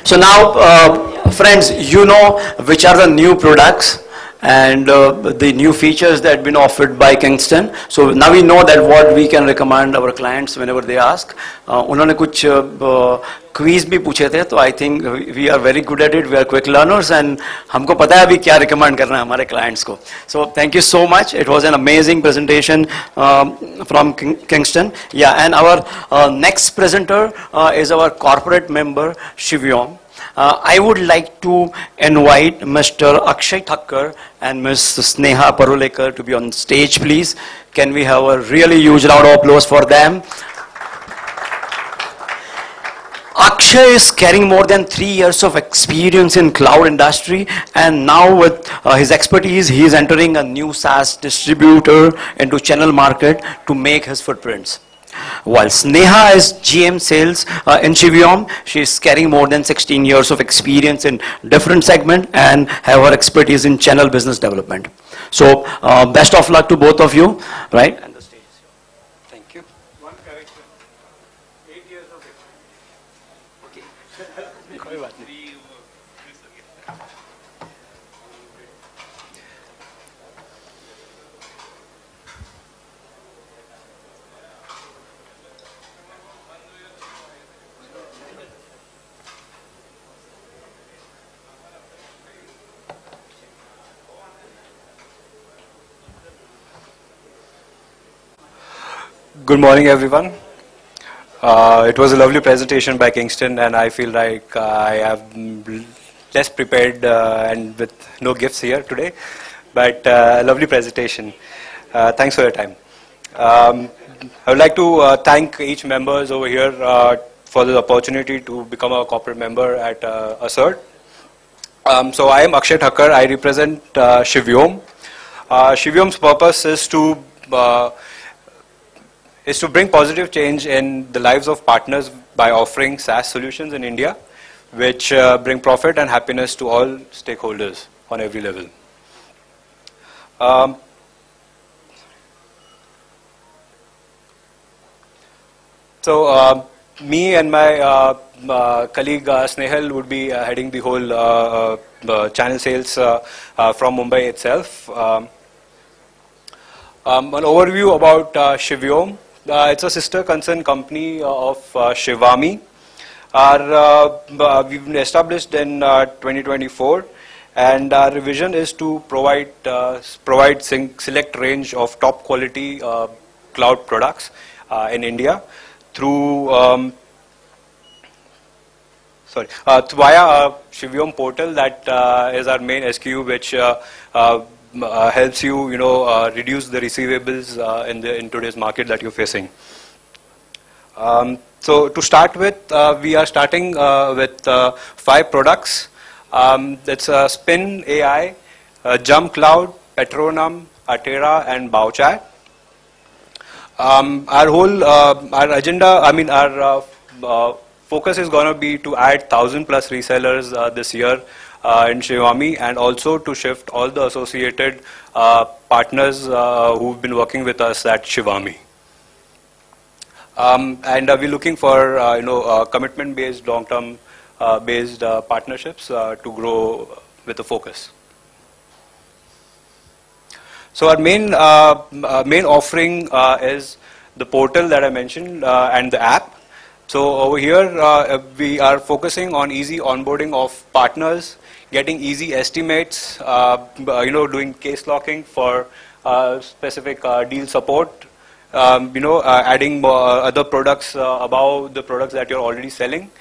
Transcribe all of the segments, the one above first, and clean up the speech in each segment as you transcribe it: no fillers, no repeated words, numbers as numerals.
So now, friends, you know which are the new products and the new features that have been offered by Kingston. So now we know that what we can recommend our clients whenever they ask. उन्होंने कुछ quiz भी पूछे थे, तो I think we are very good at it. We are quick learners and हमको पता है अभी क्या recommend करना है हमारे clients को. So thank you so much. It was an amazing presentation from Kingston. Yeah, and our next presenter is our corporate member Shivyom. I would like to invite Mr. Akshay Thakkar and Ms. Sneha Parulekar to be on stage, please. Can we have a really huge round of applause for them? Akshay is carrying more than 3 years of experience in cloud industry, and now with his expertise, he is entering a new SaaS distributor into channel market to make his footprints. While Sneha is GM sales in Shivyom, she is carrying more than 16 years of experience in different segments and have her expertise in channel business development. So best of luck to both of you, right? And the stage is yours. Thank you. One correction. 8 years of experience. Okay. कोई बात नहीं. Good morning, everyone. It was a lovely presentation by Kingston, and I feel like I have less prepared and with no gifts here today, but a lovely presentation. Thanks for your time. I would like to thank each members over here for the opportunity to become a corporate member at Assert. So I am Akshay Thakkar. I represent Shivyom. Shivyom's purpose is to bring positive change in the lives of partners by offering SaaS solutions in India, which bring profit and happiness to all stakeholders on every level. Me and my colleague Snehal would be heading the whole channel sales from Mumbai itself. An overview about Shivyom. It's a sister concern company of Shivami. We've been established in 2024, and our vision is to provide select range of top quality cloud products in India through via Shivyom portal. That is our main SKU, which helps you, reduce the receivables in today's market that you're facing. So to start with, we are starting with 5 products. It's Spin AI, Jump Cloud, Petronum, Atera, and Bowchat. Our agenda, our focus is going to be to add 1,000+ resellers this year in Shivami, and also to shift all the associated partners who've been working with us at Shivami. And we're looking for commitment-based, long-term based partnerships to grow with a focus. So our main offering is the portal that I mentioned and the app. So over here we are focusing on easy onboarding of partners, getting easy estimates, doing case locking for specific deal support, adding other products above the products that you're already selling,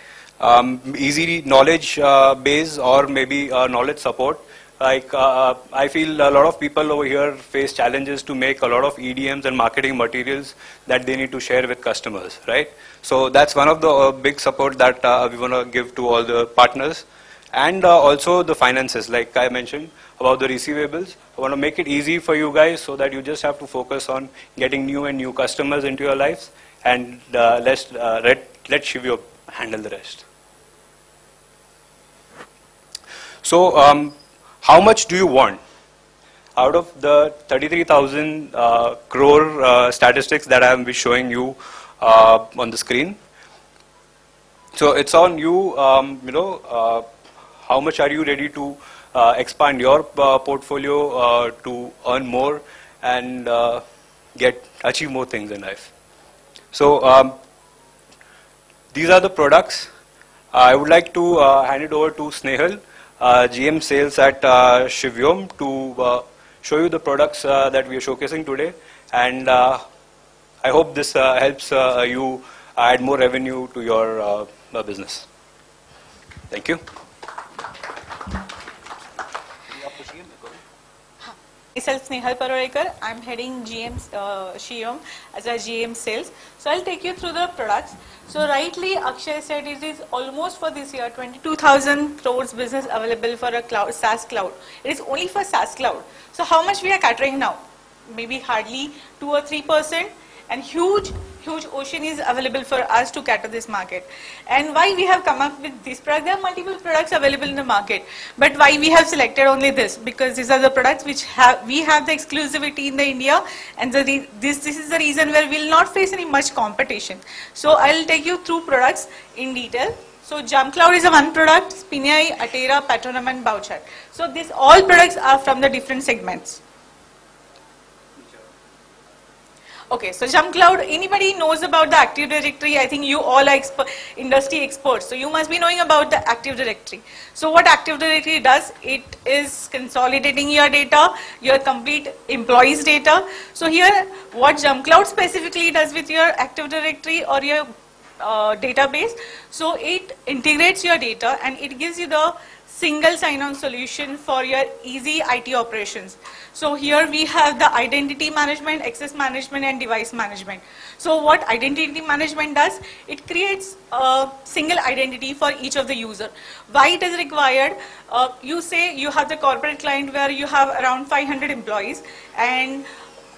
easy knowledge base, or maybe knowledge support. Like I feel a lot of people over here face challenges to make a lot of EDMs and marketing materials that they need to share with customers, right? So that's one of the big support that we want to give to all the partners. And also the finances, like I mentioned about the receivables. I want to make it easy for you guys so that you just have to focus on getting new customers into your lives, and let Shivyo handle the rest. So how much do you want? Out of the 33,000 crore statistics that I am showing you on the screen, So it's on you, how much are you ready to expand your portfolio to earn more and achieve more things in life. So these are the products. I would like to hand it over to Snehal, GM Sales at Shivyom, to show you the products that we are showcasing today. And I hope this helps you add more revenue to your business. Thank you. Myself Snehal Parolekar. I'm heading GM Shivyom as a GM Sales. So I'll take you through the products. So rightly Akshay said it is almost for this year 22,000 crores business available for a cloud, SaaS cloud. It is only for SaaS cloud. So how much we are catering now? Maybe hardly 2 or 3%, and huge ocean is available for us to cater this market. And why we have come up with this product? There are multiple products available in the market, but why we have selected only this? Because these are the products which we have the exclusivity in the India, and this is the reason where we will not face any much competition. So I'll take you through products in detail. So JumpCloud is a one product, Spinai, Atera, Patronum and Bowchat. So these all products are from the different segments. Okay, so JumpCloud, anybody knows about the Active Directory? I think you all are industry experts, so you must be knowing about the Active Directory. So what Active Directory does, it is consolidating your data, your complete employees data. So here, what JumpCloud specifically does with your Active Directory or your database, so it integrates your data and it gives you the single sign-on solution for your easy IT operations. So here we have the identity management, access management and device management. So what identity management does, it creates a single identity for each of the user. Why it is required? You say you have the corporate client where you have around 500 employees, and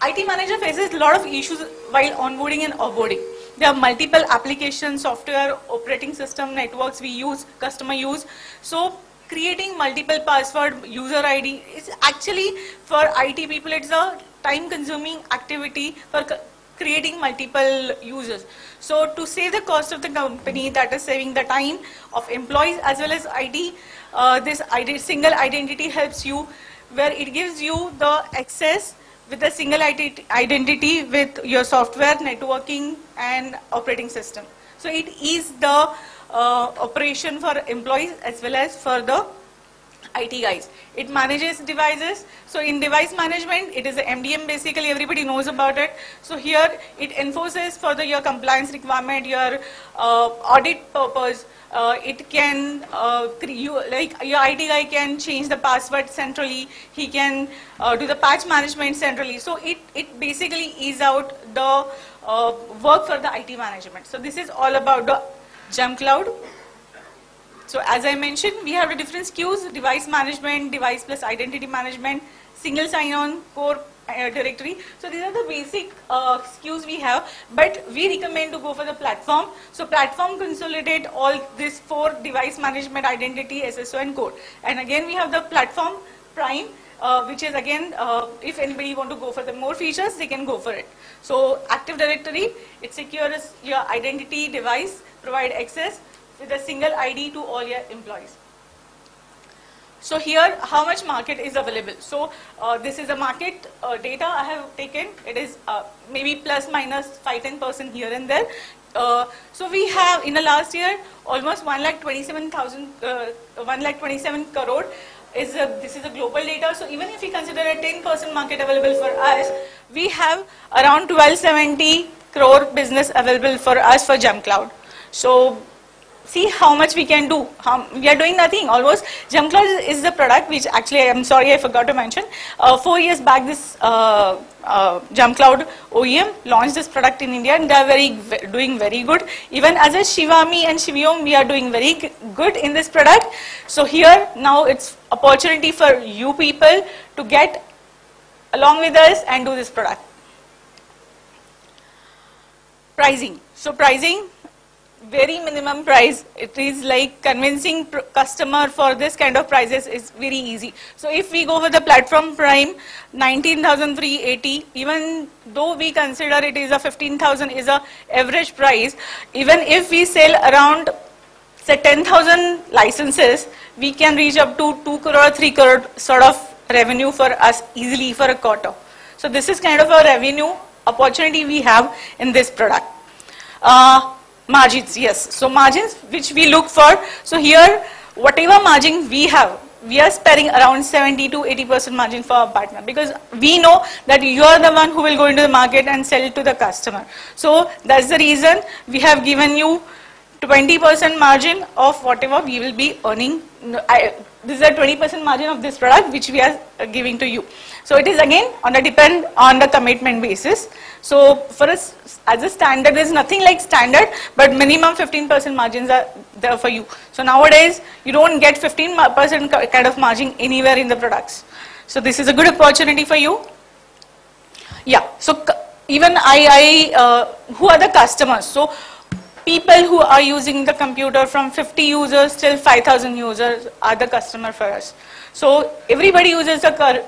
IT manager faces a lot of issues while onboarding and offboarding. There are multiple applications, software, operating system, networks we use, customer use. So creating multiple password, user ID is actually, for IT people, it's a time consuming activity for creating multiple users. So to save the cost of the company, that is saving the time of employees as well as IT, this single identity helps you, where it gives you the access with a single identity with your software, networking and operating system. So it is the operation for employees as well as for the IT guys. It manages devices. So in device management, it is a MDM, basically everybody knows about it. So here it enforces for your compliance requirement, your audit purpose. It can, like your IT guy can change the password centrally. He can do the patch management centrally. So it basically ease out the work for the IT management. So this is all about the JumpCloud. So as I mentioned, we have the different SKUs: device management, device plus identity management, single sign-on, core directory. So these are the basic SKUs we have, but we recommend to go for the platform. So platform consolidate all these 4: device management, identity, SSO and core. And again we have the platform Prime, which is again, if anybody want to go for the more features, they can go for it. So Active Directory, it secures your identity, device, provide access with a single ID to all your employees. So here, how much market is available? So this is the market data I have taken. It is maybe plus minus 5-10% here and there. So we have in the last year almost 1,27 crore. This is a global data. So even if we consider a 10% market available for us, we have around 1270 crore business available for us for JumpCloud. So see how much we can do. We are doing nothing almost. JumpCloud is the product which actually, I'm sorry, I forgot to mention. 4 years back, this JumpCloud OEM launched this product in India, and they are doing very good. Even as a Shivami and Shivyom, we are doing very good in this product. So here now it's opportunity for you people to get along with us and do this product. Pricing. So pricing, very minimum price. It is like convincing customer for this kind of prices is very easy. So if we go for the platform Prime, 19,380, even though we consider it is a 15,000 is a average price, even if we sell around say 10,000 licenses, we can reach up to 2 crore, 3 crore sort of revenue for us easily for a quarter. So this is kind of a revenue opportunity we have in this product. Margins, yes. So margins which we look for. So here, whatever margin we have, we are sparing around 70 to 80% margin for our partner, because we know that you are the one who will go into the market and sell it to the customer. So that's the reason we have given you 20% margin of whatever we will be earning. This is a 20% margin of this product which we are giving to you. So it is again on the depend on the commitment basis. So for us as a standard, there is nothing like standard, but minimum 15% margins are there for you. So nowadays you don't get 15% kind of margin anywhere in the products. So this is a good opportunity for you. Yeah. So even who are the customers? So people who are using the computer from 50 users till 5,000 users are the customer for us. So everybody uses the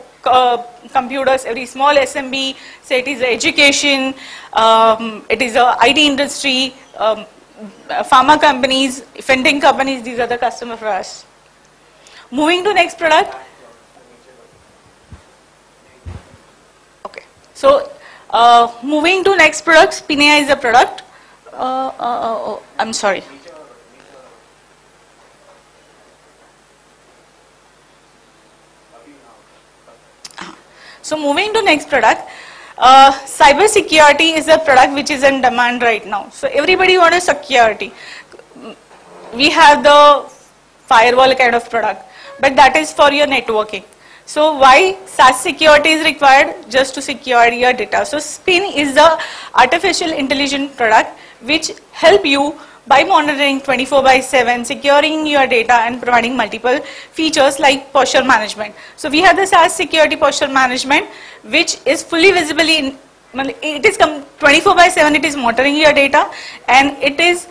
computers, every small SMB, say it is education, it is a IT industry, pharma companies, fintech companies, these are the customer for us. Moving to next product. Okay. So moving to next product, Spinea is a product. I'm sorry. So moving to next product, cyber security is a product which is in demand right now. So everybody wants security. We have the firewall kind of product, but that is for your networking. So why SaaS security is required? Just to secure your data. So Spin is the artificial intelligence product which help you by monitoring 24/7, securing your data and providing multiple features like posture management. So we have the SaaS security posture management which is fully visibly in, it is 24/7, it is monitoring your data and it is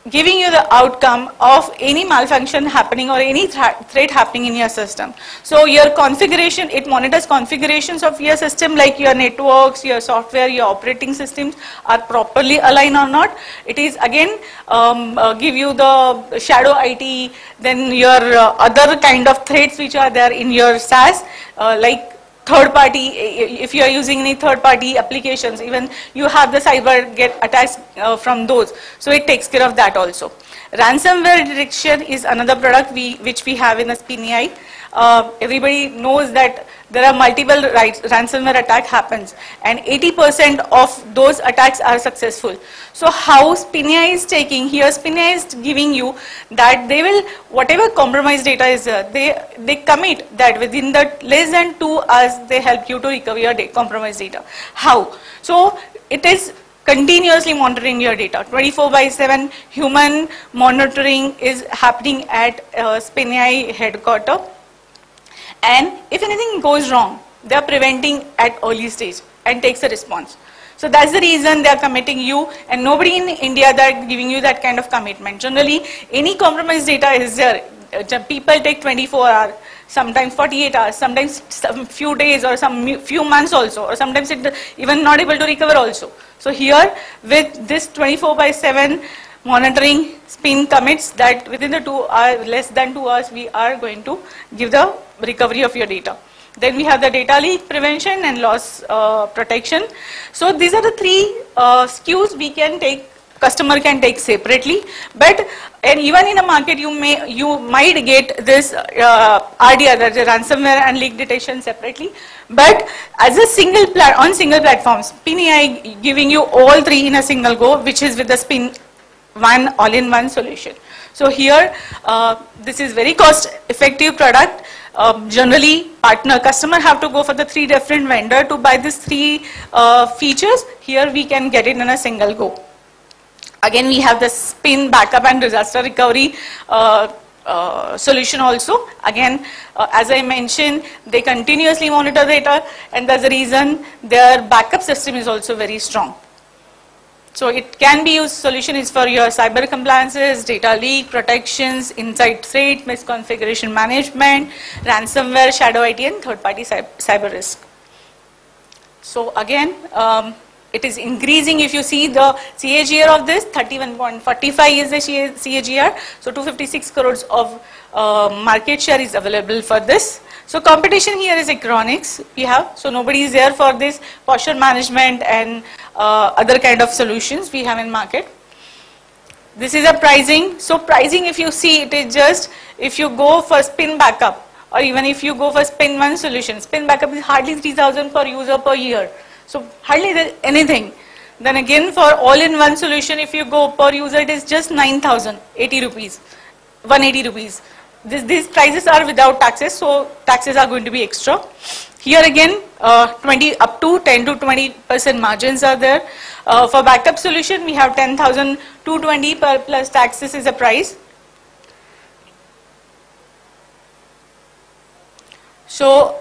giving you the outcome of any malfunction happening or any threat happening in your system. So your configuration, it monitors configurations of your system like your networks, your software, your operating systems are properly aligned or not. It is again give you the shadow IT, then your other kind of threats which are there in your SaaS like third party, if you are using any third party applications, even you have the cyber get attacks from those. So it takes care of that also. Ransomware detection is another product which we have in the Spinea. Everybody knows that there are multiple ransomware attack happens and 80% of those attacks are successful. So how Spinea is taking, here Spinea is giving you that they will, whatever compromised data is there, they commit that within the less than 2 hours they help you to recover your compromised data. How? So it is continuously monitoring your data. 24/7 human monitoring is happening at Spinea headquarters. And if anything goes wrong, they are preventing at early stage and takes a response. So that's the reason they are committing you, and nobody in India that are giving you that kind of commitment. Generally, any compromised data is there. People take 24 hours, sometimes 48 hours, sometimes some few days or some few months also, or sometimes it even not able to recover also. So here with this 24/7 monitoring, Spin commits that within the 2 hours, less than 2 hours, we are going to give the recovery of your data. Then we have the data leak prevention and loss protection. So these are the 3 SKUs we can take, customer can take separately, but and even in the market you might get this RDR, that is ransomware and leak detection separately, but as a single platform, Spinea giving you all 3 in a single go, which is with the Spin one all-in-one solution. So here this is very cost effective product. Generally customer have to go for the 3 different vendor to buy these 3 features. Here we can get it in a single go. Again we have the Spin backup and disaster recovery solution also. Again as I mentioned, they continuously monitor data, and that's the reason their backup system is also very strong. So it can be used, solution is for your cyber compliances, data leak, protections, inside threat, misconfiguration management, ransomware, shadow IT and third party cyber risk. So again, it is increasing. If you see the CAGR of this, 31.45 is the CAGR. So 256 crores of market share is available for this. So competition here is Acronics we have. So nobody is there for this posture management and other kind of solutions we have in market. This is a pricing. So pricing, if you see, it is just if you go for spin backup or even if you go for spin one solution, spin backup is hardly 3,000 per user per year. So hardly anything. Then again for all-in-one solution, if you go per user, it is just 9,080 rupees, 180 rupees. These prices are without taxes, so taxes are going to be extra. Here again, 20 up to 10 to 20% margins are there. For backup solution, we have 10,220 per plus taxes is the price. So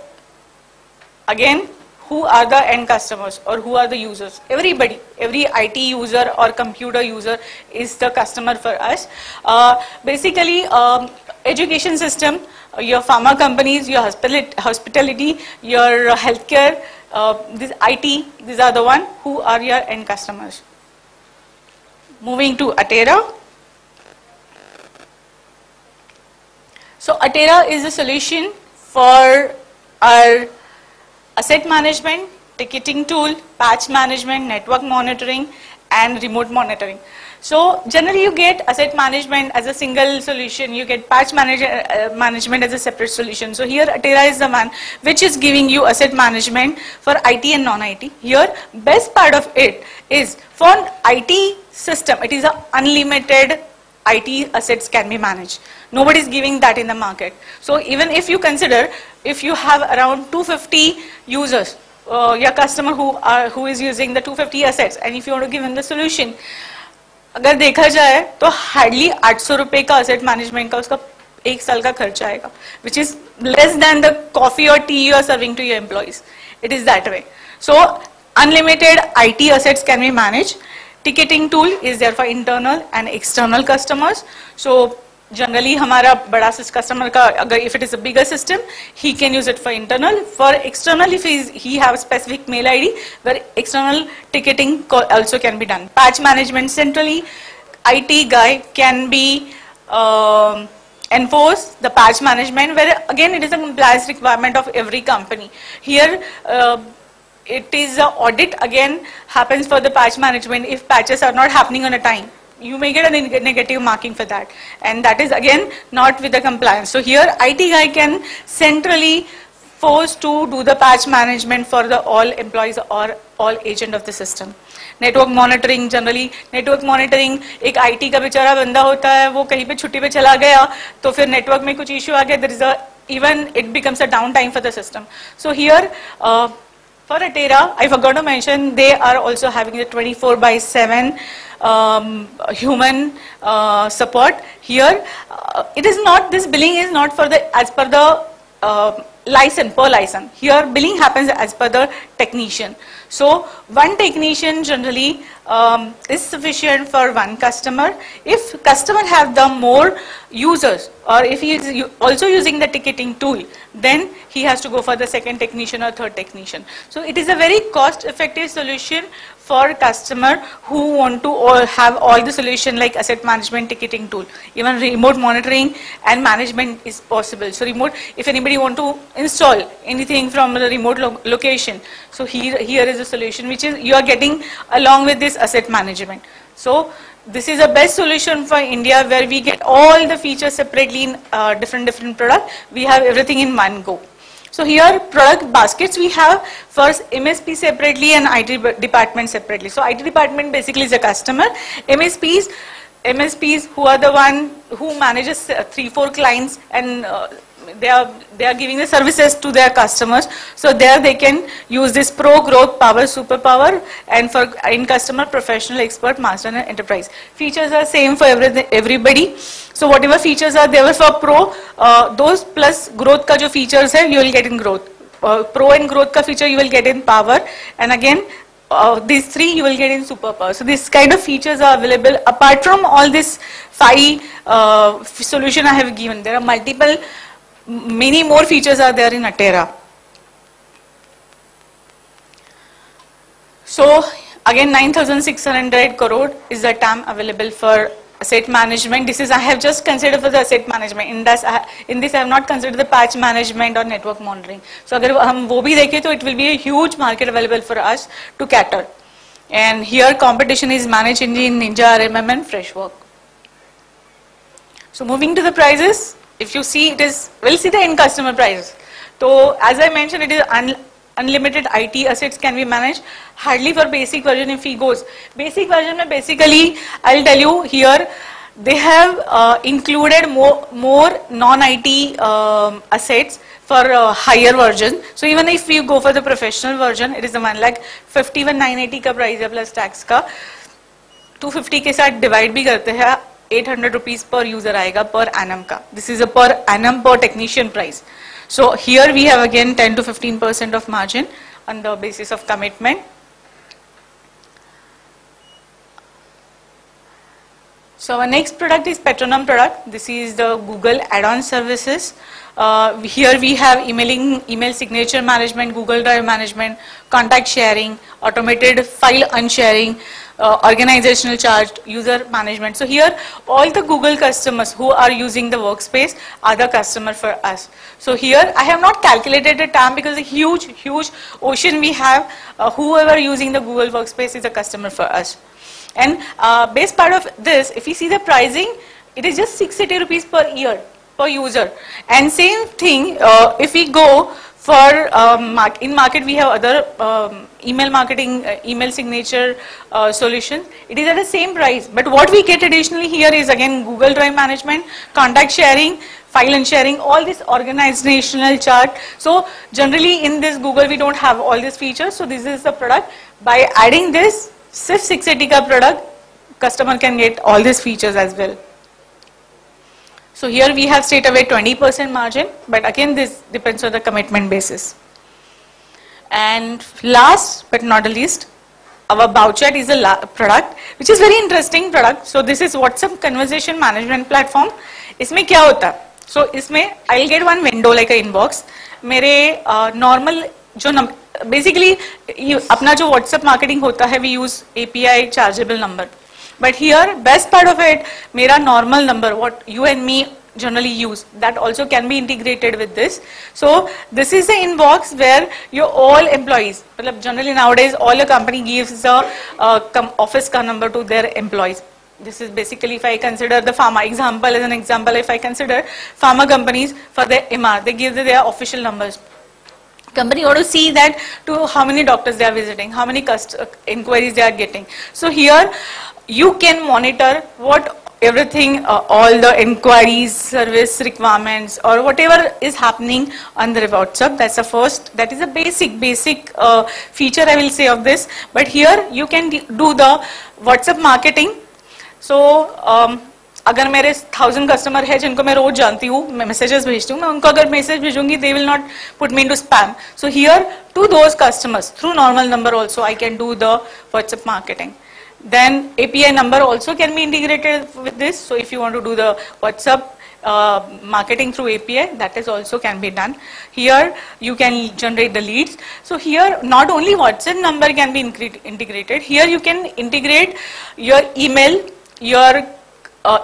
again, who are the end customers or who are the users? Everybody, every IT user or computer user is the customer for us. Basically, education system, your pharma companies, your hospitality, your healthcare, this IT, these are the one who are your end customers. Moving to Atera. So Atera is a solution for our asset management, ticketing tool, patch management, network monitoring, and remote monitoring. So generally you get asset management as a single solution, you get patch management as a separate solution. So here Atera is the one which is giving you asset management for IT and non-IT. Here best part of it is for IT system, it is a unlimited IT assets can be managed. Nobody is giving that in the market. So even if you consider, if you have around 250 users, your customer who is using the 250 assets, and if you want to give him the solution, अगर देखा जाए तो hardly 800 रुपए का asset management का उसका एक साल का खर्चा आएगा, which is less than the coffee or tea you are serving to your employees. It is that way. So unlimited IT assets can be managed. Ticketing tool is there for internal and external customers. So generally हमारा बड़ा customer का अगर if it is a bigger system, he can use it for internal. For external, if he have a specific mail ID, where external ticketing also can be done. Patch management centrally, IT guy can be enforce the patch management, where again it is a compliance requirement of every company. Here it is a audit again happens for the patch management if patches are not happening on a time. You may get a negative marking for that, and that is again not with the compliance. So here IT guy can centrally force to do the patch management for the all employees or all agent of the system. Network monitoring, generally network monitoring एक IT का बेचारा बंदा होता है, वो कहीं पे छुट्टी पे चला गया तो फिर network में कुछ issue आ गया, there is a even it becomes a downtime for the system. So here for Atera, I forgot to mention, they are also having the 24/7 human support. Here it is not, this billing is not for the as per the license per license. Here billing happens as per the technician. So one technician generally is sufficient for one customer. If customer have the more users, or if he is also using the ticketing tool, then he has to go for the second technician or third technician. So it is a very cost effective solution for customer who want to have all the solution like asset management, ticketing tool. Even remote monitoring and management is possible. So remote, if anybody want to install anything from the remote location, so here is a solution which is you are getting along with this asset management. So this is the best solution for India, where we get all the features separately in different product. We have everything in one go. So here product baskets we have first MSP separately and IT department separately. So IT department basically is a customer. MSPs who are the one who manages 3-4 clients, and they are giving the services to their customers. So there they can use this Pro, Growth, Power, Superpower, and for in customer, Professional, Expert, Master, and Enterprise. Features are same for everybody. So whatever features are there for Pro, those plus Growth का जो features है, you will get in Growth. Pro and Growth का feature you will get in Power, and again these three you will get in Superpower. So this kind of features are available. Apart from all this 5 solution I have given, there are multiple, many more features are there in Atera. So Again, 9,600 crore is the TAM available for asset management. This is, I have just considered for the asset management. In this I have not considered the patch management or network monitoring. So अगर हम वो भी देखें तो it will be a huge market available for us to cater. And here competition is managed in Ninja, RMM and Freshwork. So moving to the prices, if you see it is, we'll see the end customer prices. So as I mentioned, it is unlimited IT assets can be managed. Hardly for basic version if he goes. Basic version basically, I'll tell you here, they have included more non-IT assets for higher version. So even if you go for the professional version, it is the 1,51,980 का price है plus tax का. 250 के साथ divide भी करते हैं, 800 rupees per user आएगा per annum का. This is a per annum per technician price. So here we have again 10 to 15% of margin on the basis of commitment. So our next product is Petronum product. This is the Google add-on services. Here we have email signature management, Google Drive management, contact sharing, automated file unsharing, organizational chart, user management. So here all the Google customers who are using the workspace are the customer for us. So here I have not calculated the TAM because a huge ocean we have. Whoever using the Google workspace is a customer for us. And base part of this, if you see the pricing, it is just 680 rupees per year per user. And same thing, if we go for in market, we have other email marketing, email signature solutions. It is at the same price. But what we get additionally here is again Google Drive management, contact sharing, file and sharing, all this organizational chart. So generally in this Google we don't have all these features. So this is the product. By adding this, SIF 680 ka product, customer can get all these features as well. So here we have straight away 20% margin, but again this depends on the commitment basis. And last but not the least, our Bowchat is a product which is very interesting product. So this is WhatsApp conversation management platform. इसमें क्या होता है? So इसमें I'll get one window like a inbox. मेरे normal जो basically अपना जो WhatsApp marketing होता है, we use API chargeable number. But here best part of it, मेरा normal number what you and me generally use, that also can be integrated with this. So this is the inbox where your all employees, generally nowadays all your company gives the office ka number to their employees. This is basically, if I consider the pharma example as an example, if I consider pharma companies for their MR, they give their official numbers. Company ought to see that to how many doctors they are visiting, how many inquiries they are getting. So here you can monitor what everything, all the inquiries, service requirements or whatever is happening on the WhatsApp. That's the first, that is a basic feature I will say of this. But here you can do the WhatsApp marketing. So अगर मेरे 1000 customer है जिनको मैं रोज जानती हूँ, मैं messages भेजती हूँ, मैं उनको अगर मैसेज भेजूंगी, they will not put me into spam. So here to those customers through normal number also I can do the WhatsApp marketing. Then API number also can be integrated with this. So if you want to do the WhatsApp marketing through API, that is also can be done. Here you can generate the leads. So here not only WhatsApp number can be integrated, here you can integrate your email, your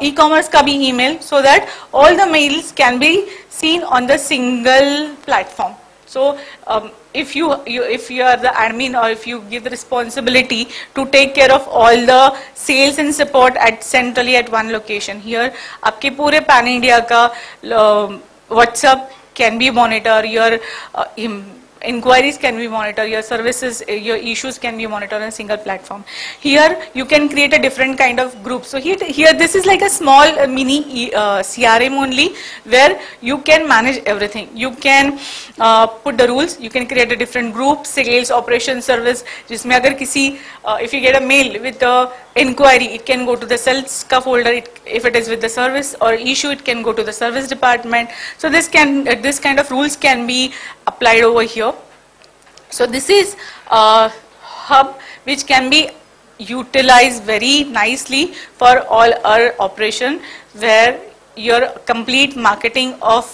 e-commerce ka bhi email, so that all the mails can be seen on the single platform. So if you are the admin or if you give the responsibility to take care of all the sales and support at centrally at one location, here आपके पूरे pan India का WhatsApp can be monitored, your inquiries can be monitored, your services, your issues can be monitored on a single platform. Here you can create a different kind of group. So here this is like a small mini CRM only, where you can manage everything. You can put the rules, you can create a different group, sales, operation, service, जिसमें अगर किसी if you get a mail with the inquiry, it can go to the sales ka folder. If it is with the service or issue, it can go to the service department. So this kind of rules can be applied over here. So this is a hub which can be utilized very nicely for all our operation, where your complete marketing of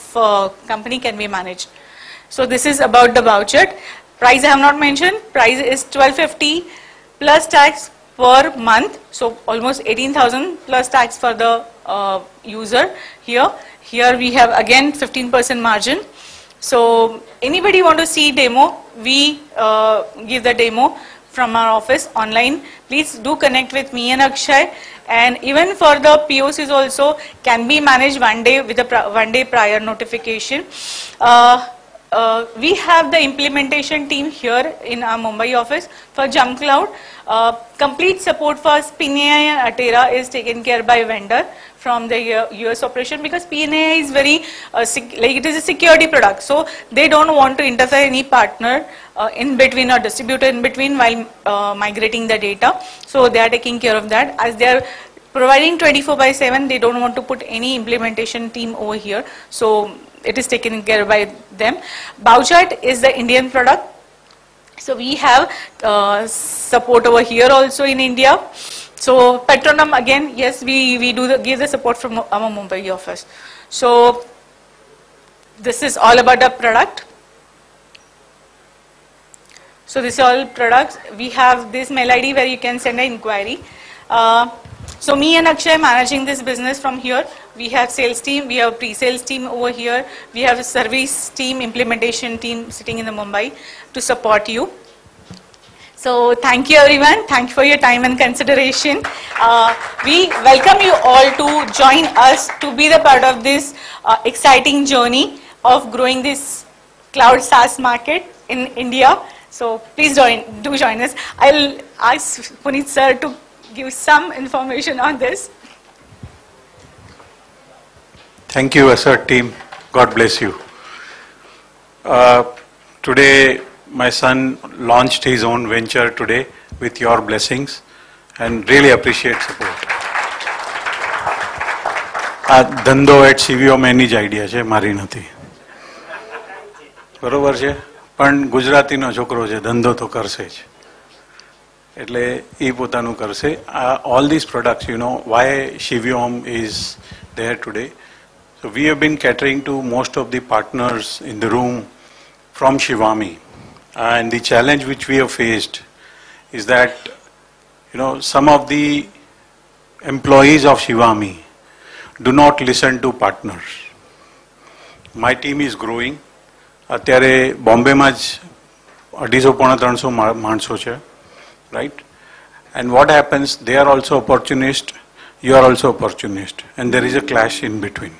company can be managed. So this is about the Bowchat. Price I have not mentioned. Price is 1250 plus tax per month. So almost 18,000 plus tax for the user here. Here we have again 15% margin. So anybody want to see demo, we give the demo from our office online. Please do connect with me and Akshay. And even for the POCs also can be managed one day with a one day prior notification. We have the implementation team here in our Mumbai office for JumpCloud. Complete support for SpinAI and Atera is taken care by vendor from the US operation, because PNAI is very like it is a security product, so they don't want to interfere any partner in between or distributor in between while migrating the data. So they are taking care of that. As they are providing 24/7, they don't want to put any implementation team over here. So it is taken care by them. Bowchart is the Indian product. So we have support over here also in India. So Petronum again, yes, we do give the support from our Mumbai office. So this is all about the product. So this is all products. We have this mail ID where you can send an inquiry. So me and Akshay managing this business from here. We have sales team, we have pre-sales team over here. We have a service team, implementation team sitting in the Mumbai to support you. So thank you everyone. Thank you for your time and consideration. We welcome you all to join us to be the part of this exciting journey of growing this cloud SaaS market in India. So please do join us. I'll ask Puneet sir to give some information on this. Thank you, Assert team. God bless you. Today, my son launched his own venture today with your blessings, and really appreciate support. ધંધો at CVOમાં એની જ idea છે, મારી નથી. બરોબર છે, પણ ગુજરાતીનો છોકરો છે, ધંધો તો કરશે જ. એટલે એ પોતાનું કરશે. All these products, you know, why CVOM is there today. So we have been catering to most of the partners in the room from Shivami. And the challenge which we have faced is that, you know, some of the employees of Shivami do not listen to partners. My team is growing. અત્યારે બોમ્બેમાં જ 250-300 માણસો છે, right? And what happens, they are also opportunist, you are also opportunist, and there is a clash in between,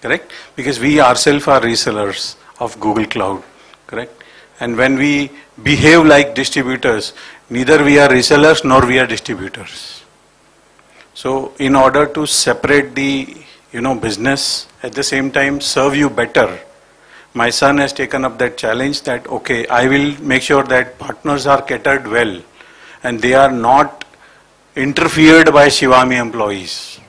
correct? Because we ourselves are resellers of Google Cloud, correct? And when we behave like distributors, neither we are resellers nor we are distributors. So in order to separate the, you know, business, at the same time serve you better, my son has taken up that challenge that, okay, I will make sure that partners are catered well and they are not interfered by Shivami employees.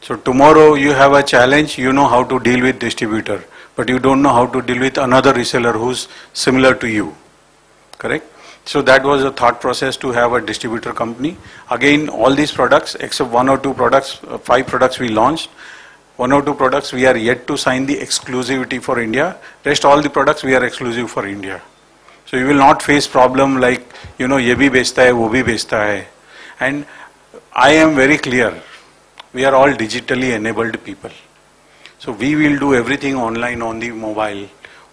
So tomorrow you have a challenge, you know how to deal with distributor, but you don't know how to deal with another reseller who's similar to you, correct? So that was a thought process to have a distributor company. Again, all these products, except 1 or 2 products, 5 products we launched. 1 or 2 products we are yet to sign the exclusivity for India. Rest all the products we are exclusive for India. So you will not face problem like, you know, ye bhi bechta hai, wo bhi bechta hai. And I am very clear, we are all digitally enabled people. So we will do everything online, on the mobile,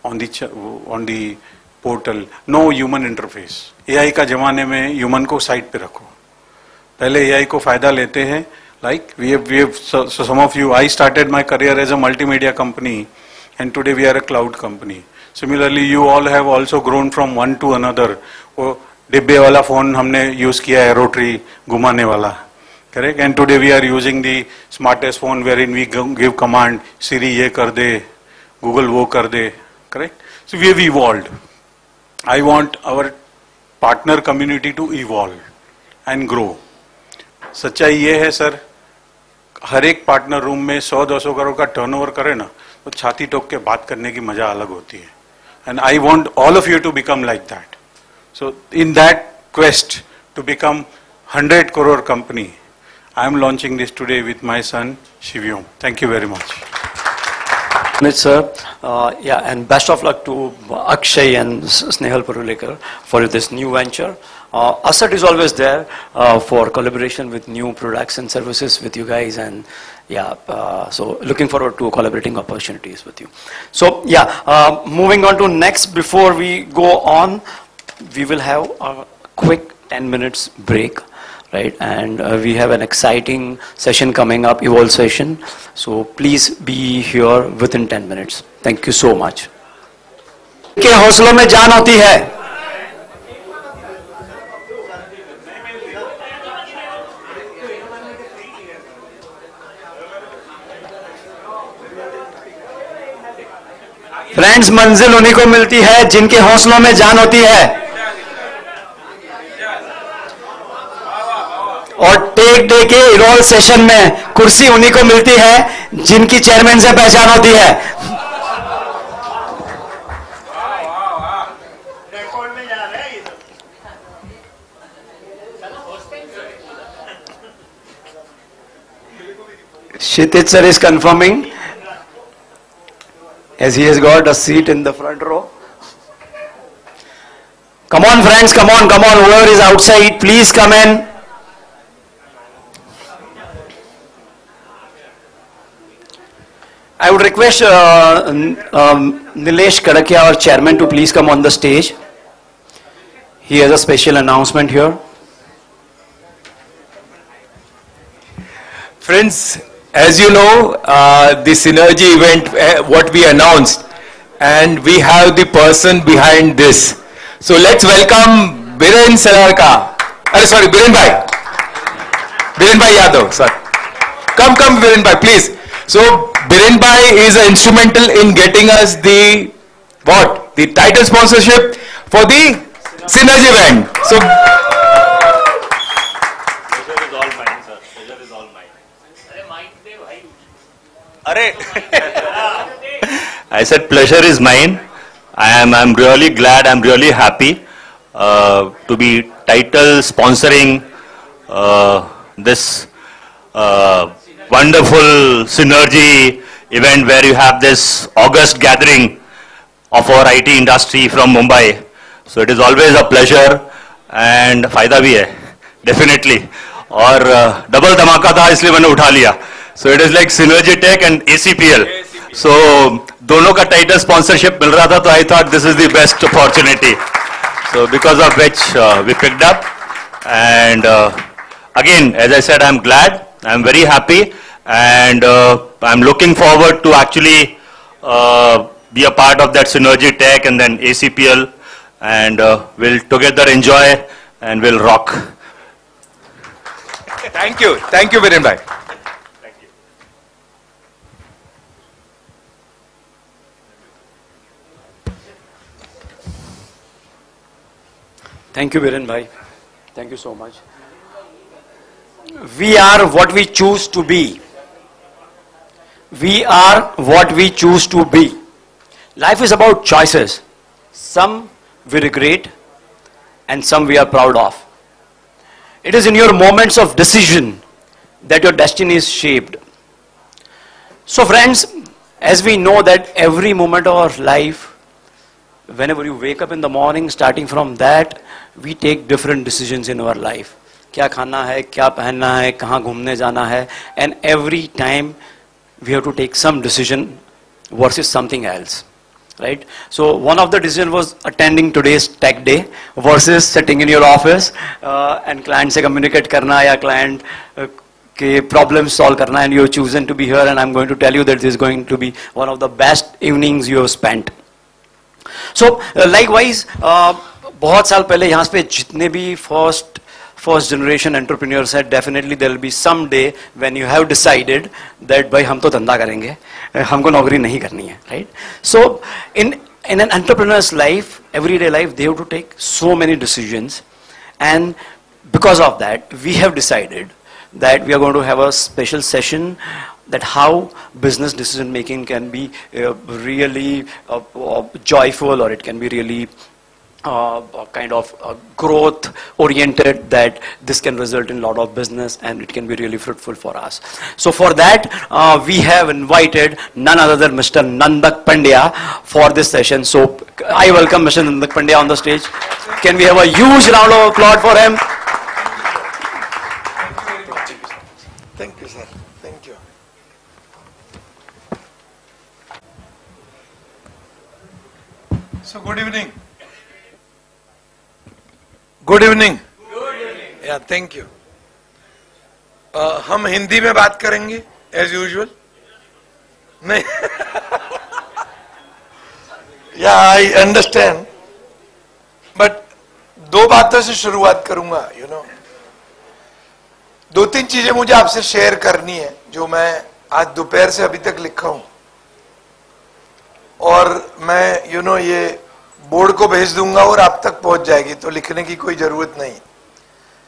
on the portal. No human interface. AI का जमाने में human को side पे रखो. पहले AI को फायदा लेते हैं. Like we have so some of you, I started my career as a multimedia company, and today we are a cloud company. Similarly, you all have also grown from one to another. वो डिब्बे वाला phone हमने use किया है, rotary घुमाने वाला, correct? And today we are using the smartest phone wherein we give command, Siri ये कर दे, Google वो कर दे, correct? So we have evolved. I want our partner community to evolve and grow. सच्चाई ये है सर, हर एक पार्टनर रूम में 100-200 करोड़ का टर्नओवर करे ना, तो छाती ठोक के बात करने की मजा अलग होती है. And I want all of you to become like that. So in that quest to become 100 crore company, I am launching this today with my son Shivyom. Thank you very much. Sir, yeah, and best of luck to Akshay and Snehal Parulekar for this new venture. Asset is always there for collaboration with new products and services with you guys, and yeah, so looking forward to collaborating opportunities with you. So yeah, moving on to next, before we go on, we will have a quick 10 minutes break. Right, and we have an exciting session coming up, Evolve session. So please be here within 10 minutes. Thank you so much. के हौसलों में जान होती है. Friends, मंजिल उन्हीं को मिलती है जिनके हौसलों में जान होती है. और टेक डे के इवॉल्व सेशन में कुर्सी उन्हीं को मिलती है जिनकी चेयरमैन से पहचान होती है. Kshitij sir is confirming as he has got a seat in the front row. Come on friends, come on, come on. Whoever is outside, please come in. I would request Nilesh Kadakia, our chairman, to please come on the stage. He has a special announcement here. Friends, as you know, the Synergy event, what we announced, and we have the person behind this. So let's welcome Biren Sararka. Sorry, Biren Bhai. Biren Bhai Yadav, sorry. Come, Biren Bhai, please. So Biren Bhai is instrumental in getting us the title sponsorship for the Synergy event. So pleasure is all mine, sir. Pleasure is all mine. I said pleasure is mine. I'm really glad. I'm really happy to be title sponsoring this wonderful Synergy event where you have this August gathering of our IT industry from Mumbai. So it is always a pleasure and फायदा भी है definitely. और double धमाका था इसलिए मैंने उठा लिया. So it is like Synergy Tech and ACPL. So दोनों का title sponsorship मिल रहा था, तो I thought this is the best opportunity. So because of which we picked up, and again, as I said, I'm glad. I'm very happy, and I'm looking forward to actually be a part of that Synergy Tech and then ACPL, and we'll together enjoy and we'll rock. thank you, Biren Bhai. Thank you, Biren Bhai. Thank you so much. We are what we choose to be. We are what we choose to be. Life is about choices. Some we regret and some we are proud of. It is in your moments of decision that your destiny is shaped. So friends, as we know that every moment of our life, whenever you wake up in the morning, starting from that, we take different decisions in our life. क्या खाना है, क्या पहनना है, कहाँ घूमने जाना है, and every time we have to take some decision versus something else, right? So one of the decision was attending today's tech day versus sitting in your office and client से communicate करना या client के problem solve करना, and you have chosen to be here, and I'm going to tell you that this is going to be one of the best evenings you have spent. So likewise, बहुत साल पहले यहाँ पे जितने भी first generation entrepreneurs said, definitely there will be some day when you have decided that भाई हम तो धंधा करेंगे, हमको नौकरी नहीं करनी है, right? So in an entrepreneur's life, everyday life, they have to take so many decisions, and because of that, we have decided that we are going to have a special session that how business decision making can be really joyful, or it can be really kind of growth oriented, that this can result in a lot of business and it can be really fruitful for us. So for that, we have invited none other than Mr. Nandak Pandya for this session. So I welcome Mr. Nandak Pandya on the stage. Can we have a huge round of applause for him? Thank you, sir. Thank you. So good evening. Good evening. या thank you. हम हिंदी में बात करेंगे as usual? नहीं। या I understand, but दो बातों से शुरुआत करूंगा। यू नो, दो तीन चीजें मुझे आपसे शेयर करनी है जो मैं आज दोपहर से अभी तक लिखा हूं, और मैं ये बोर्ड को भेज दूंगा और आप तक पहुंच जाएगी, तो लिखने की कोई जरूरत नहीं।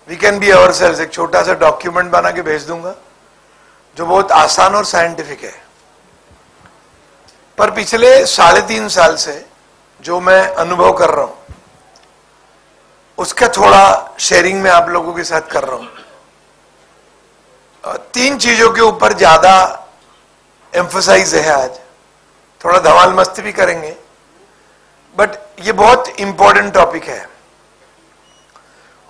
वी कैन बी अवरसेल्व्स, एक छोटा सा डॉक्यूमेंट बना के भेज दूंगा जो बहुत आसान और साइंटिफिक है। पर पिछले 3.5 साल से जो मैं अनुभव कर रहा हूं उसका थोड़ा शेयरिंग में आप लोगों के साथ कर रहा हूं। 3 चीजों के ऊपर ज्यादा एम्फसाइज है आज, थोड़ा धमाल मस्ती भी करेंगे, बट ये बहुत इंपॉर्टेंट टॉपिक है।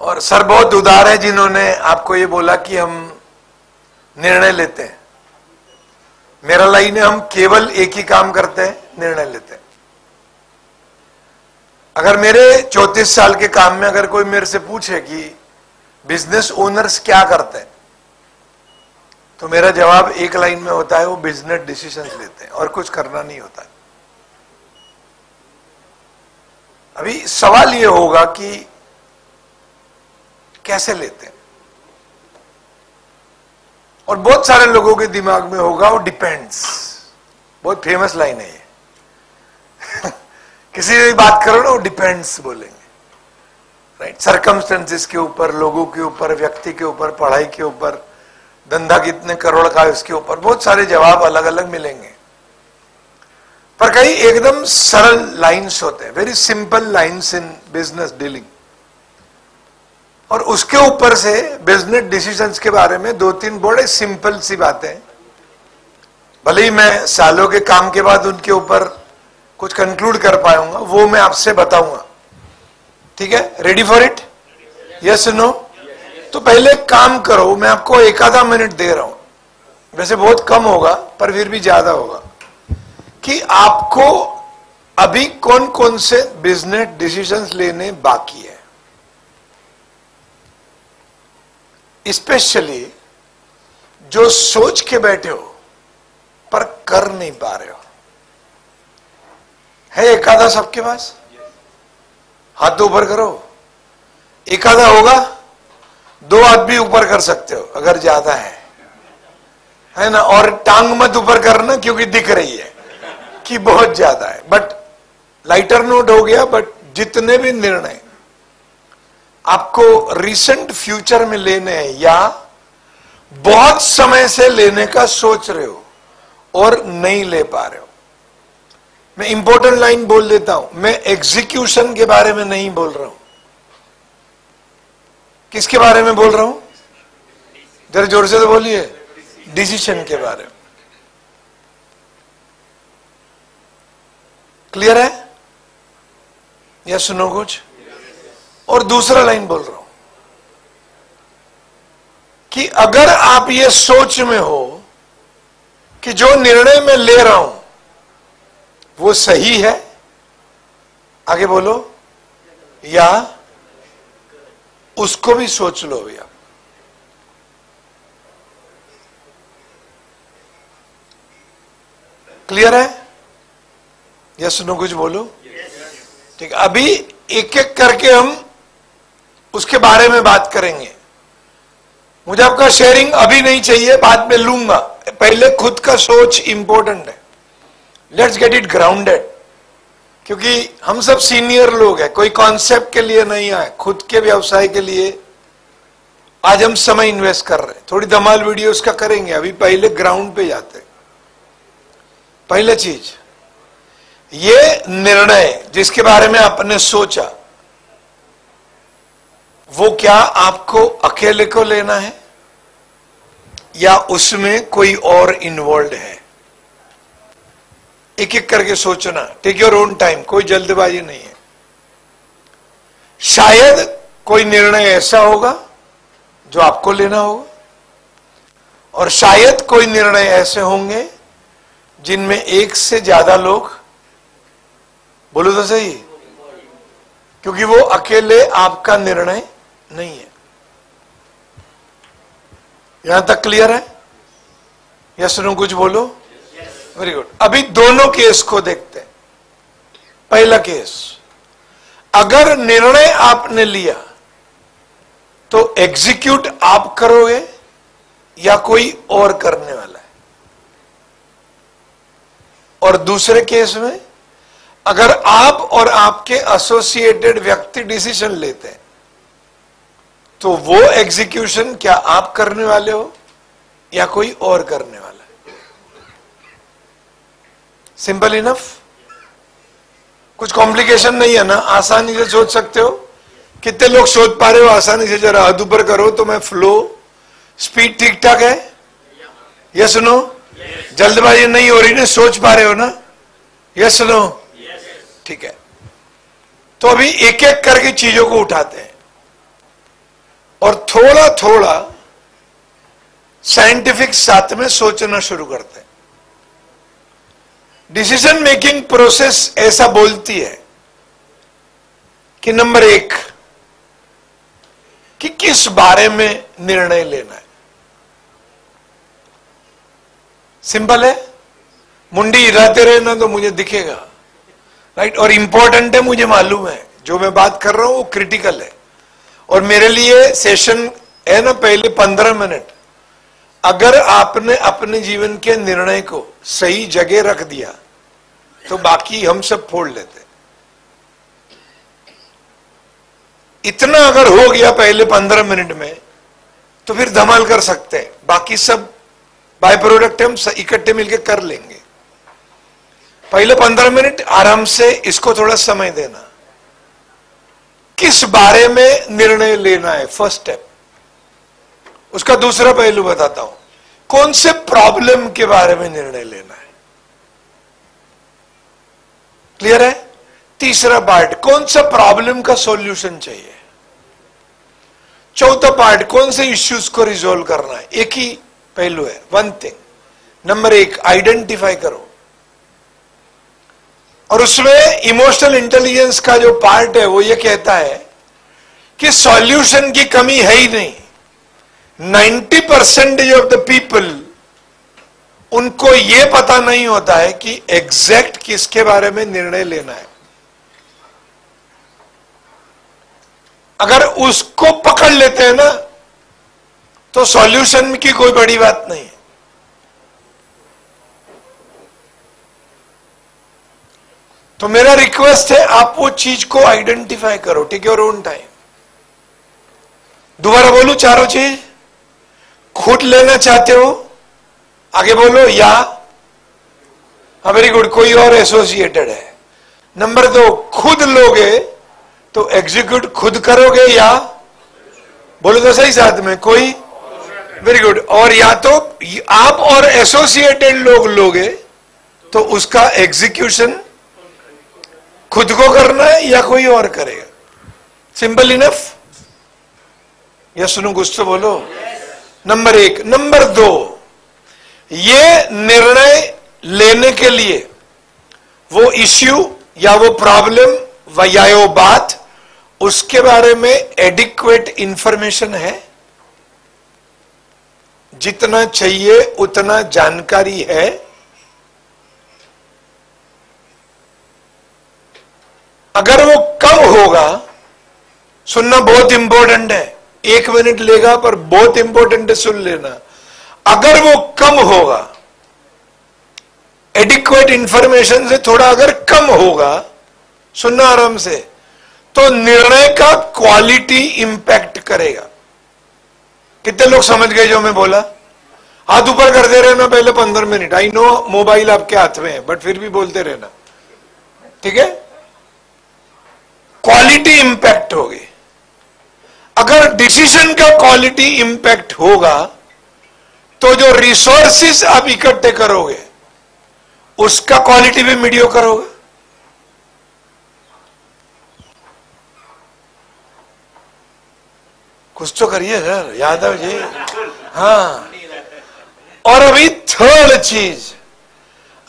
और सर बहुत उदार है जिन्होंने आपको ये बोला कि हम निर्णय लेते हैं। मेरा लाइन है, हम केवल एक ही काम करते हैं, निर्णय लेते हैं। अगर मेरे 34 साल के काम में अगर कोई मेरे से पूछे कि बिजनेस ओनर्स क्या करते हैं, तो मेरा जवाब एक लाइन में होता है, वो बिजनेस डिसीजंस लेते हैं और कुछ करना नहीं होता है। अभी सवाल ये होगा कि कैसे लेते हैं, और बहुत सारे लोगों के दिमाग में होगा वो डिपेंड्स। बहुत फेमस लाइन है ये। किसी से भी बात करो ना, वो डिपेंड्स बोलेंगे, राइट? सर्कमस्टेंसेस के ऊपर, लोगों के ऊपर, व्यक्ति के ऊपर, पढ़ाई के ऊपर, धंधा कितने करोड़ का है उसके ऊपर, बहुत सारे जवाब अलग अलग मिलेंगे। पर कई एकदम सरल लाइंस होते हैं, very simple lines in business dealing, और उसके ऊपर से बिजनेस डिसीजंस के बारे में 2-3 बड़े सिंपल सी बातें, भले ही मैं सालों के काम के बाद उनके ऊपर कुछ कंक्लूड कर पाऊंगा, वो मैं आपसे बताऊंगा। ठीक है? Ready for it? Yes no? तो पहले काम करो, मैं आपको 1 मिनट दे रहा हूं, वैसे बहुत कम होगा पर फिर भी ज्यादा होगा, कि आपको अभी कौन कौन से बिजनेस डिसीजंस लेने बाकी है, स्पेशली जो सोच के बैठे हो पर कर नहीं पा रहे हो। है एक आधा सबके पास? हाथ तो ऊपर करो। एक आधा होगा, 2 हाथ भी ऊपर कर सकते हो अगर ज्यादा है ना? और टांग मत ऊपर करना क्योंकि दिख रही है कि बहुत ज्यादा है, बट लाइटर नोट हो गया। बट जितने भी निर्णय आपको रिसेंट फ्यूचर में लेने हैं या बहुत समय से लेने का सोच रहे हो और नहीं ले पा रहे हो, मैं इंपॉर्टेंट लाइन बोल देता हूं, मैं एग्जीक्यूशन के बारे में नहीं बोल रहा हूं। किसके बारे में बोल रहा हूं? जरा जोर से तो बोलिए। डिसीजन के बारे में। क्लियर है या सुनो कुछ? और दूसरा लाइन बोल रहा हूं कि अगर आप ये सोच में हो कि जो निर्णय मैं ले रहा हूं वो सही है, आगे बोलो, या उसको भी सोच लो भैया। क्लियर है या सुनो कुछ बोलो? ठीक है, अभी एक एक करके हम उसके बारे में बात करेंगे। मुझे आपका शेयरिंग अभी नहीं चाहिए, बाद में लूंगा। पहले खुद का सोच इंपॉर्टेंट है। लेट्स गेट इट ग्राउंडेड, क्योंकि हम सब सीनियर लोग हैं, कोई कॉन्सेप्ट के लिए नहीं आए, खुद के व्यवसाय के लिए आज हम समय इन्वेस्ट कर रहे हैं। थोड़ी धमाल वीडियोस का करेंगे, अभी पहले ग्राउंड पे जाते हैं। पहले चीज, ये निर्णय जिसके बारे में आपने सोचा वो क्या आपको अकेले को लेना है या उसमें कोई और इन्वॉल्व है? एक एक करके सोचना, टेक योर ओन टाइम, कोई जल्दबाजी नहीं है। शायद कोई निर्णय ऐसा होगा जो आपको लेना होगा, और शायद कोई निर्णय ऐसे होंगे जिनमें एक से ज्यादा लोग, बोलो तो सही, क्योंकि वो अकेले आपका निर्णय नहीं है। यहां तक क्लियर है? यस नो कुछ बोलो। Very good. अभी दोनों केस को देखते हैं। पहला केस, अगर निर्णय आपने लिया तो एग्जीक्यूट आप करोगे या कोई और करने वाला है? और दूसरे केस में, अगर आप और आपके एसोसिएटेड व्यक्ति डिसीजन लेते हैं तो वो एग्जीक्यूशन क्या आप करने वाले हो या कोई और करने वाला है? Simple enough. कुछ कॉम्प्लिकेशन नहीं है ना, आसानी से सोच सकते हो। कितने लोग सोच पा रहे हो आसानी से? जरा हाथ ऊपर करो तो मैं फ्लो, स्पीड ठीक ठाक है? Yes no? जल्दबाजी नहीं हो रही ना, सोच पा रहे हो ना? Yes no? ठीक है। तो अभी एक एक करके चीजों को उठाते हैं और थोड़ा थोड़ा साइंटिफिक साथ में सोचना शुरू करते हैं। डिसीजन मेकिंग प्रोसेस ऐसा बोलती है कि नंबर 1, कि किस बारे में निर्णय लेना है। सिंपल है, मुंडी हिलाते रहे ना तो मुझे दिखेगा, राइट? और इंपॉर्टेंट है, मुझे मालूम है जो मैं बात कर रहा हूं वो क्रिटिकल है। और मेरे लिए सेशन है ना पहले 15 मिनट, अगर आपने अपने जीवन के निर्णय को सही जगह रख दिया तो बाकी हम सब फोड़ लेते। इतना अगर हो गया पहले 15 मिनट में तो फिर धमाल कर सकते हैं, बाकी सब बाय प्रोडक्ट हम इकट्ठे मिलकर कर लेंगे। पहले 15 मिनट आराम से इसको थोड़ा समय देना। किस बारे में निर्णय लेना है, फर्स्ट स्टेप। उसका दूसरा पहलू बताता हूं, कौन से प्रॉब्लम के बारे में निर्णय लेना है। क्लियर है? तीसरा पार्ट, कौन सा प्रॉब्लम का सॉल्यूशन चाहिए। चौथा पार्ट, कौन से इश्यूज को रिजोल्व करना है। एक ही पहलू है, वन थिंग। नंबर 1, आइडेंटिफाई करो। और उसमें इमोशनल इंटेलिजेंस का जो पार्ट है वो ये कहता है कि सॉल्यूशन की कमी है ही नहीं। 90% ऑफ द पीपल, उनको ये पता नहीं होता है कि एग्जैक्ट किसके बारे में निर्णय लेना है। अगर उसको पकड़ लेते हैं ना तो सॉल्यूशन की कोई बड़ी बात नहीं है। तो मेरा रिक्वेस्ट है, आप वो चीज को आइडेंटिफाई करो, टेक योर ओन टाइम। दोबारा बोलूं चारों चीज। खुद लेना चाहते हो, आगे बोलो या। वेरी गुड, कोई और एसोसिएटेड है। नंबर 2, खुद लोगे तो एग्जीक्यूट खुद करोगे या, बोलो तो सही साथ में, कोई। Very good. और या तो आप और एसोसिएटेड लोग लोगे तो उसका एग्जीक्यूशन खुद को करना है या कोई और करेगा। Simple enough. या सुनो, कुछ तो बोलो। नंबर 1। नंबर 2, ये निर्णय लेने के लिए वो इश्यू या वो प्रॉब्लम या वो बात, उसके बारे में एडिक्वेट इंफॉर्मेशन है, जितना चाहिए उतना जानकारी है। अगर वो कम होगा, सुनना बहुत इंपॉर्टेंट है, 1 मिनट लेगा पर बहुत इंपॉर्टेंट है, सुन लेना। अगर वो कम होगा, एडिक्वेट इंफॉर्मेशन से थोड़ा अगर कम होगा, सुनना आराम से, तो निर्णय का क्वालिटी इंपैक्ट करेगा। कितने लोग समझ गए जो मैं बोला? हाथ ऊपर कर दे रहना पहले 15 मिनट। आई नो मोबाइल आपके हाथ में है, बट फिर भी बोलते रहना, ठीक है? क्वालिटी इंपैक्ट होगी। अगर डिसीजन का क्वालिटी इंपैक्ट होगा तो जो रिसोर्सेस आप इकट्ठे करोगे उसका क्वालिटी भी मीडियोकर होगा। कुछ तो करिए सर यादव जी। हाँ, और अभी थर्ड चीज,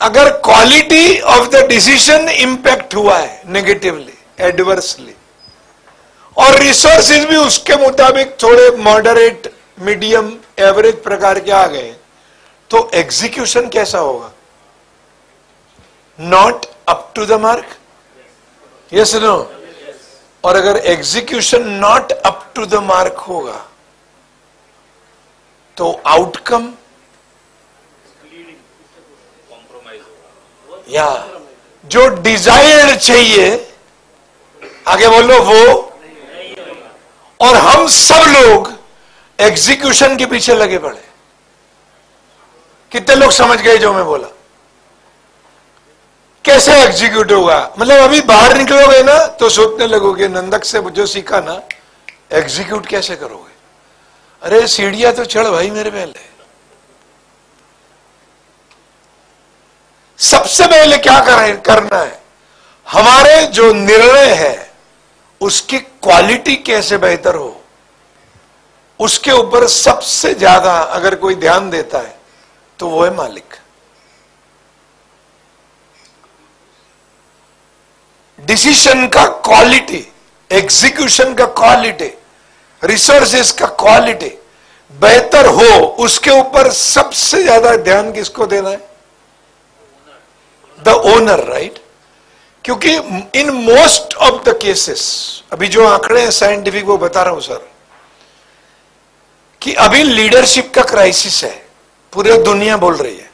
अगर quality of the decision impact हुआ है नेगेटिवली, एडवर्सली, और रिसोर्सेज भी उसके मुताबिक थोड़े मॉडरेट, मीडियम, एवरेज प्रकार के आ गए, तो एग्जीक्यूशन कैसा होगा? Not up to the mark, yes no? और अगर execution not up to the mark होगा तो आउटकम या जो डिजायर्ड चाहिए, आगे बोलो, वो, और हम सब लोग एग्जीक्यूशन के पीछे लगे पड़े। कितने लोग समझ गए जो मैं बोला? कैसे एग्जीक्यूट होगा? मतलब अभी बाहर निकलोगे ना तो सोचने लगोगे, नंदक से जो सीखा ना, एग्जीक्यूट कैसे करोगे? अरे सीढ़ियां तो चढ़ भाई मेरे पहले। सबसे पहले क्या करना है? हमारे जो निर्णय है उसकी क्वालिटी कैसे बेहतर हो, उसके ऊपर सबसे ज्यादा अगर कोई ध्यान देता है तो वो है मालिक। डिसीजन का क्वालिटी, एग्जीक्यूशन का क्वालिटी, रिसोर्सेस का क्वालिटी बेहतर हो, उसके ऊपर सबसे ज्यादा ध्यान किसको देना है? The owner, right? क्योंकि in most of the cases, अभी जो आंकड़े हैं साइंटिफिक वो बता रहा हूं सर, कि अभी लीडरशिप का क्राइसिस है, पूरी दुनिया बोल रही है।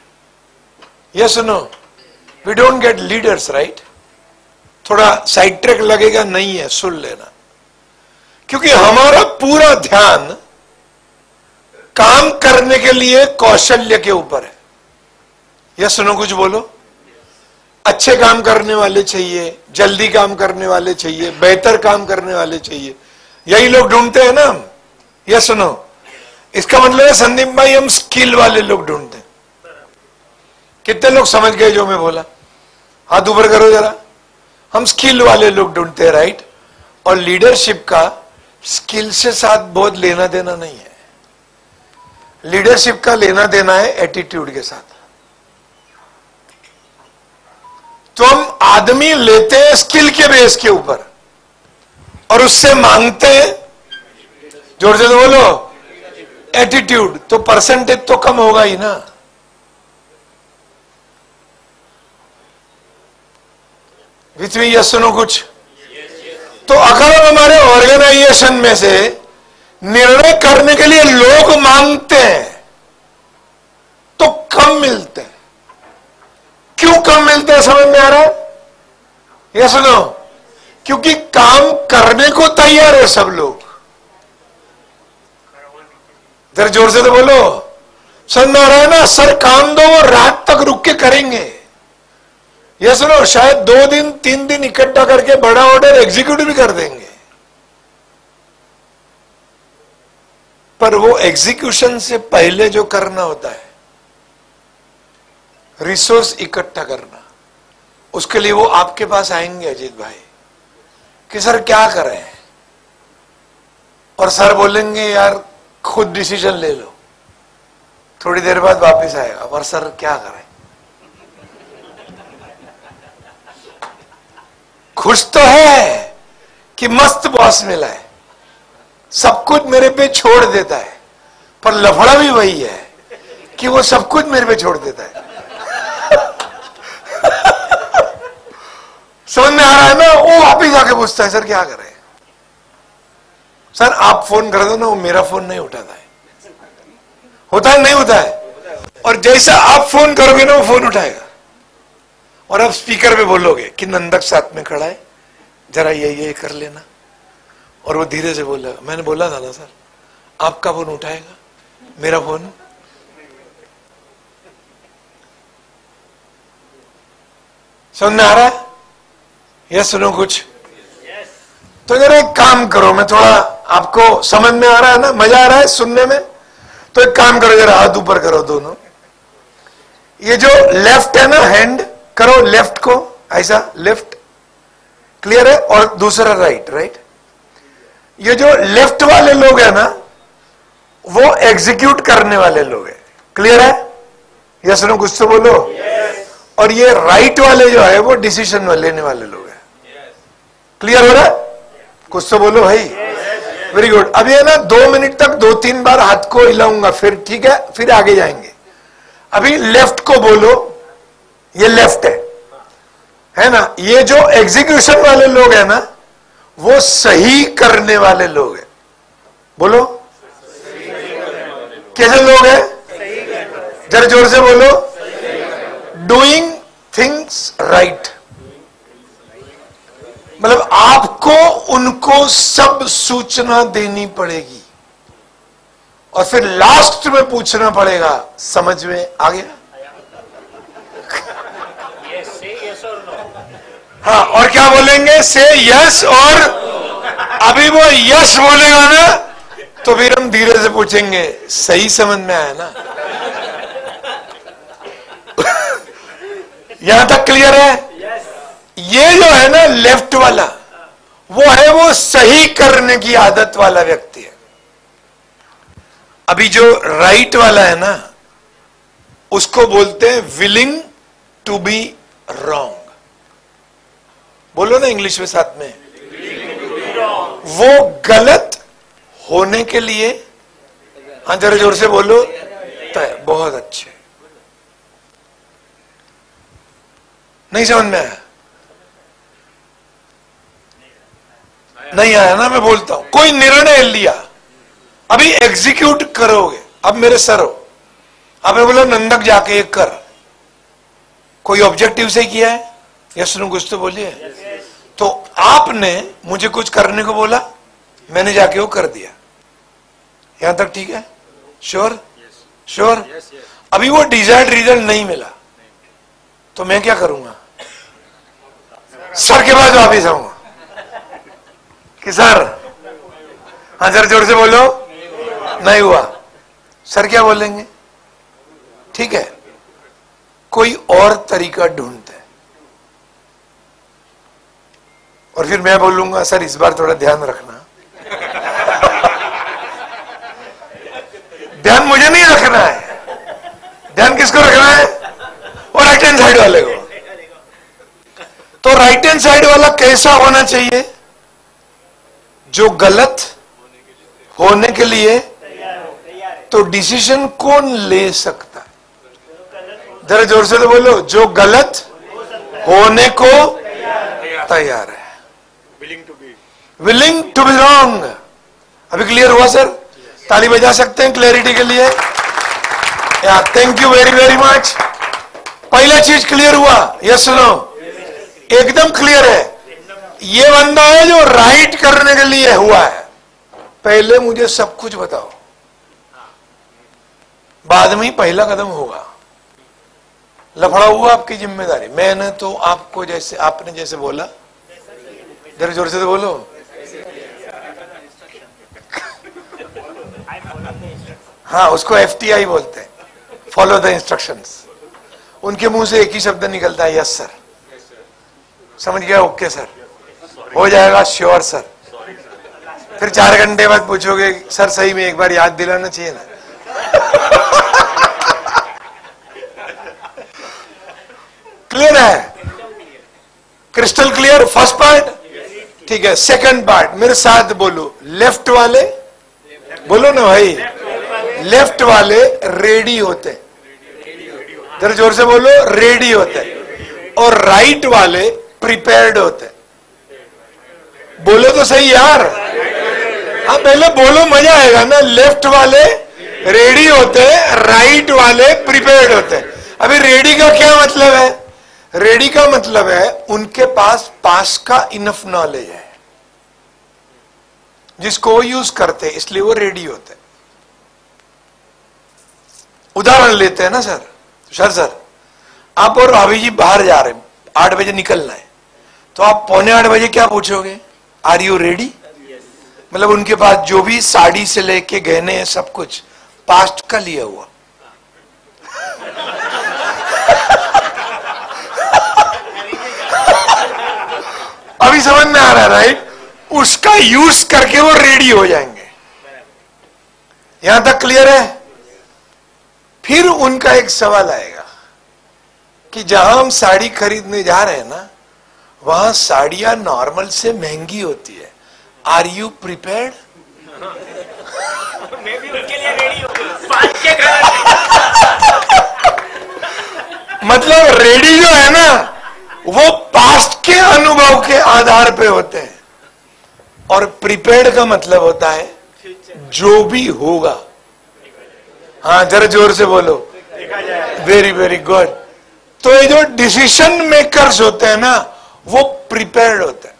Yes no? We don't get leaders, right? थोड़ा साइड ट्रैक लगेगा, नहीं है, सुन लेना। क्योंकि हमारा पूरा ध्यान काम करने के लिए कौशल्य के ऊपर है। यस सुनो, कुछ बोलो। अच्छे काम करने वाले चाहिए, जल्दी काम करने वाले चाहिए, बेहतर काम करने वाले चाहिए, यही लोग ढूंढते हैं ना हम। यस सुनो, इसका मतलब है संदीप भाई हम स्किल वाले लोग ढूंढते हैं। कितने लोग समझ गए जो मैं बोला? हाथ ऊपर करो जरा। हम स्किल वाले लोग ढूंढते हैं, राइट? और लीडरशिप का स्किल से साथ बहुत लेना देना नहीं है। लीडरशिप का लेना देना है एटीट्यूड के साथ। तो हम आदमी लेते हैं स्किल के बेस के ऊपर और उससे मांगते हैं, जोर से तो बोलो, एटीट्यूड, तो परसेंटेज तो कम होगा ही ना। विच में यस सुनो कुछ। तो अगर हम हमारे ऑर्गेनाइजेशन में से निर्णय करने के लिए लोग मांगते हैं तो कम मिलते हैं। क्यों कम मिलते हैं समझ में आ रहा है? ये सुनो, क्योंकि काम करने को तैयार है सब लोग। जरा जोर से तो बोलो, समझ में आ रहा है ना? सर काम दो, वो रात तक रुक के करेंगे। ये सुनो, शायद 2 दिन 3 दिन इकट्ठा करके बड़ा ऑर्डर एग्जीक्यूट भी कर देंगे, पर वो एग्जीक्यूशन से पहले जो करना होता है, रिसोर्स इकट्ठा करना, उसके लिए वो आपके पास आएंगे अजीत भाई कि सर क्या करें, और सर बोलेंगे यार खुद डिसीजन ले लो। थोड़ी देर बाद वापस आएगा, पर सर क्या करें? खुश तो है कि मस्त बॉस मिला है, सब कुछ मेरे पे छोड़ देता है, पर लफड़ा भी वही है कि वो सब कुछ मेरे पे छोड़ देता है। समझ में आ रहा है ना? वो वापिस आके पूछता है सर क्या करें? सर आप फोन कर दो ना, वो मेरा फोन नहीं उठाता है। होता है नहीं होता है? और जैसा आप फोन करोगे ना वो फोन उठाएगा, और आप स्पीकर पे बोलोगे कि नंदक साथ में खड़ा है, जरा ये कर लेना, और वो धीरे से बोलेगा मैंने बोला था ना सर, आपका फोन उठाएगा, मेरा फोन। समझ में आ रहा है? यह सुनो कुछ। तो जरा एक काम करो, मैं थोड़ा आपको समझ में आ रहा है ना, मजा आ रहा है सुनने में? तो एक काम करो, जरा हाथ ऊपर करो दोनों। ये जो लेफ्ट है ना, हैंड करो लेफ्ट को ऐसा, लेफ्ट क्लियर है, और दूसरा राइट, राइट। ये जो लेफ्ट वाले लोग हैं ना, वो एग्जीक्यूट करने वाले लोग हैं, क्लियर है? यस नो कुछ तो बोलो। और ये राइट वाले जो है वो डिसीजन लेने वाले लोग हैं, क्लियर हो रहा है? कुछ तो बोलो भाई। Very good. अब ये ना 2 मिनट तक 2-3 बार हाथ को हिलाऊंगा, फिर ठीक है, फिर आगे जाएंगे। अभी लेफ्ट को बोलो, ये लेफ्ट है ना? ये जो एग्जीक्यूशन वाले लोग हैं ना, वो सही करने वाले लोग हैं। बोलो कैसे लोग हैं? जरा जोर से बोलो। डूइंग थिंग्स राइट, मतलब आपको उनको सब सूचना देनी पड़ेगी और फिर लास्ट में पूछना पड़ेगा, समझ में आ गया? हाँ, और क्या बोलेंगे? से यस। और अभी वो यस बोलेगा ना, तो फिर हम धीरे से पूछेंगे, सही समझ में आया ना? यहां तक क्लियर है? ये जो है ना लेफ्ट वाला, वो सही करने की आदत वाला व्यक्ति है। अभी जो राइट वाला है ना, उसको बोलते हैं विलिंग टू बी रॉन्ग। बोलो ना इंग्लिश में साथ में। वो गलत होने के लिए, हाँ जरा जोर से बोलो, बहुत अच्छे। नहीं समझ में आया? नहीं आया ना? मैं बोलता हूं, कोई निर्णय लिया, अभी एग्जीक्यूट करोगे। अब मेरे सर हो, आपने बोला नंदक जाके एक कर, कोई ऑब्जेक्टिव से किया है? यस नो कुछ तो बोलिए। तो आपने मुझे कुछ करने को बोला, मैंने जाके वो कर दिया। यहां तक ठीक है? श्योर? श्योर? अभी वो डिजायर्ड रिजल्ट नहीं मिला, तो मैं क्या करूंगा? सर के पास वापिस आऊंगा कि सर, हाँ जरा जोर से बोलो, नहीं हुआ। सर क्या बोलेंगे? ठीक है, कोई और तरीका ढूंढते हैं। और फिर मैं बोलूंगा, सर इस बार थोड़ा ध्यान रखना। ध्यान मुझे नहीं रखना है, ध्यान किसको रखना है? और राइट हैंड साइड वाले को। तो राइट हैंड साइड वाला कैसा होना चाहिए? जो गलत होने के लिए, तो डिसीजन कौन ले सकता है? जरा जोर से तो बोलो, जो गलत होने को तैयार है, विलिंग टू बी रॉन्ग। अभी क्लियर हुआ सर? ताली बजा सकते हैं क्लैरिटी के लिए? या thank you very very much. पहला चीज क्लियर हुआ? Yes no? एकदम क्लियर है। ये बंदा है जो राइट करने के लिए हुआ है। पहले मुझे सब कुछ बताओ, बाद में ही पहला कदम होगा। लफड़ा हुआ आपकी जिम्मेदारी। मैंने तो आपको जैसे, आपने जैसे बोला, जरा जोर से तो बोलो। हाँ, उसको FTI बोलते हैं, फॉलो द इंस्ट्रक्शंस। उनके मुंह से एक ही शब्द निकलता है, यस सर। समझ गया? ओके सर, हो जाएगा, श्योर सर। फिर 4 घंटे बाद पूछोगे, सर सही में एक बार याद दिलाना चाहिए ना। क्लियर है? Crystal clear? फर्स्ट पार्ट ठीक है। सेकंड पार्ट मेरे साथ बोलो। लेफ्ट वाले बोलो ना भाई, लेफ्ट वाले रेडी होते, जरा जोर से बोलो, रेडी होते, और राइट वाले प्रिपेयर्ड होते। बोलो तो सही यार, हाँ पहले बोलो, मजा आएगा ना। लेफ्ट वाले रेडी होते, राइट वाले प्रिपेयर्ड होते। अभी रेडी का क्या मतलब है? रेडी का मतलब है उनके पास पास का इनफ नॉलेज है जिसको वो यूज करते, इसलिए वो रेडी होते। उदाहरण लेते हैं ना सर, सर आप और भाभी जी बाहर जा रहे हैं, 8 बजे निकलना है, तो आप 7:45 बजे क्या पूछोगे? Are you ready? मतलब उनके पास जो भी साड़ी से लेके गहने हैं सब कुछ पास्ट का लिया हुआ। अभी समझ में आ रहा है राइट? उसका यूज करके वो रेडी हो जाएंगे। यहां तक क्लियर है? फिर उनका एक सवाल आएगा कि जहां हम साड़ी खरीदने जा रहे हैं ना, वहां साड़ियां नॉर्मल से महंगी होती है। Are you prepared? मतलब रेडी जो है ना, वो पास्ट के अनुभव के आधार पे होते हैं, और प्रिपेयर्ड का मतलब होता है जो भी होगा। हाँ, जरा जोर से बोलो। Very very good. तो ये जो डिसीजन मेकर्स होते हैं ना, वो प्रिपेयर्ड होते हैं।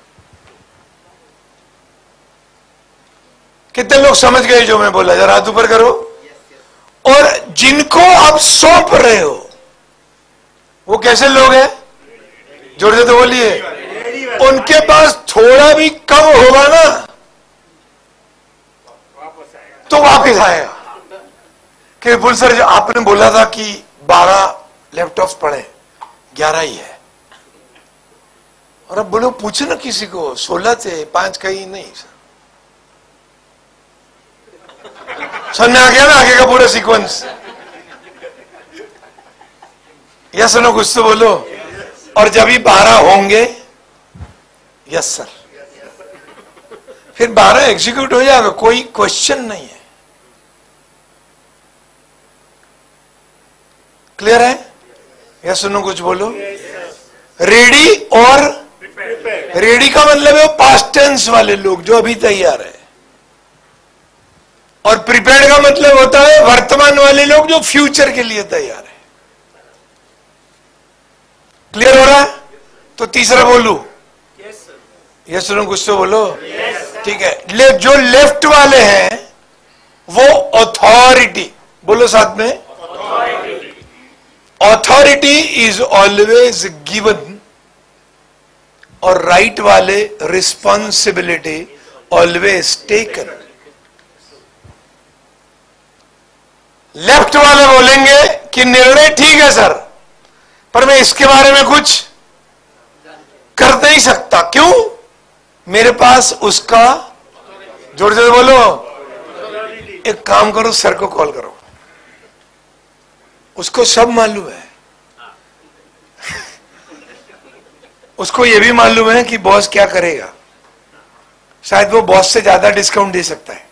कितने लोग समझ गए जो मैं बोला? जरा हाथ ऊपर करो। और जिनको आप सौंप रहे हो वो कैसे लोग हैं? जोर से तो बोलिए। उनके पास थोड़ा भी कम होगा ना तो वापस आएगा कि विपुल सर, जो आपने बोला था कि 12 लैपटॉप्स पड़े, 11 ही है। और अब बोलो, पूछे ना किसी को, 16 थे, 5 कहीं नहीं। समझ में आ गया ना आगे का पूरा सीक्वेंस? या सुनो, कुछ तो बोलो। और जब ही 12 होंगे, यस सर, फिर 12 एग्जीक्यूट हो जाएगा, कोई क्वेश्चन नहीं है। क्लियर है? या सुनो, कुछ बोलो। रेडी और रेडी का मतलब है पास्ट टेंस वाले लोग जो अभी तैयार है, और प्रिपेयर्ड का मतलब होता है वर्तमान वाले लोग जो फ्यूचर के लिए तैयार है। क्लियर हो रहा है? तो तीसरा बोलू? यस सुनो, कुछ तो बोलो। ठीक है। जो लेफ्ट वाले हैं वो अथॉरिटी, बोलो साथ में। ऑथोरिटी इज ऑलवेज गिवन, और राइट वाले रिस्पॉन्सिबिलिटी ऑलवेज टेकन। लेफ्ट वाले बोलेंगे कि निर्णय ठीक है सर, पर मैं इसके बारे में कुछ कर नहीं सकता। क्यों? मेरे पास उसका, जोर से बोलो, एक काम करो, सर को कॉल करो, उसको सब मालूम है। उसको यह भी मालूम है कि बॉस क्या करेगा, शायद वो बॉस से ज्यादा डिस्काउंट दे सकता है।